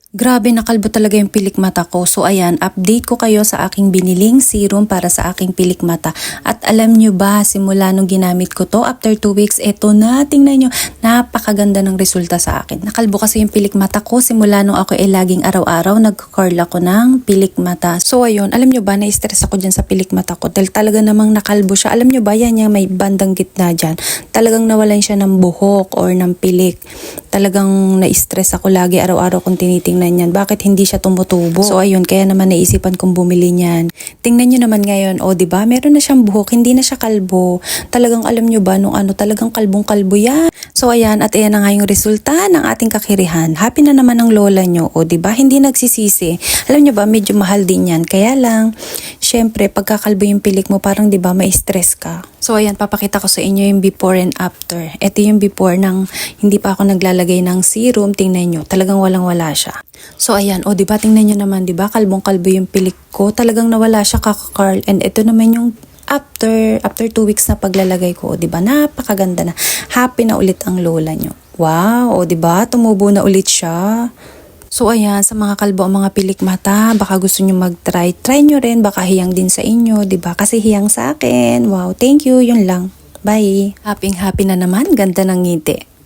Grabe, nakalbo talaga yung pilik mata ko. So ayan, update ko kayo sa aking biniling serum para sa aking pilik mata. At alam nyo ba, simula nung ginamit ko to, after 2 weeks, eto na, tingnan nyo, napakaganda ng resulta sa akin. Nakalbo kasi yung pilik mata ko, simula nung ako laging araw-araw, nag-curl ako ng pilik mata. So ayun, alam nyo ba, na-stress ako dyan sa pilik mata ko dahil talaga namang nakalbo siya. Alam nyo ba, yan yung may bandang gitna dyan. Talagang nawalan siya ng buhok or ng pilik. Talagang na-stress ako lagi, araw-araw kong tinitingnan yan. Bakit hindi siya tumutubo? So ayun, kaya naman naisipan kong bumili niyan. Tingnan nyo naman ngayon, o diba, meron na siyang buhok, hindi na siya kalbo. Talagang alam nyo ba, nung talagang kalbong-kalbo yan. So ayan, at ayan na nga yung resulta ng ating kakirihan. Happy na naman ang lola nyo, o diba, hindi nagsisisi. Alam nyo ba, medyo mahal din yan. Kaya lang, syempre, pagkakalbo yung pilik mo, parang diba, ma-stress ka. So ayan, papakita ko sa inyo yung before and after. Ito yung before ng hindi pa ako naglalagay ng serum. Tingnan nyo, talagang walang-wala siya. So ayan, o diba, tingnan nyo naman, diba, kalbong-kalbo yung pilik ko. Talagang nawala siya kaka-curl. And ito naman yung after 2 weeks na paglalagay ko, o diba, napakaganda na. Happy na ulit ang lola nyo. Wow, o diba, tumubo na ulit siya. So ayan, sa mga kalbo, mga pilik mata, baka gusto nyo mag-try. Try nyo rin, baka hiyang din sa inyo, diba? Kasi hiyang sa akin. Wow, thank you, yun lang. Bye. Happy na naman, ganda ng ngiti.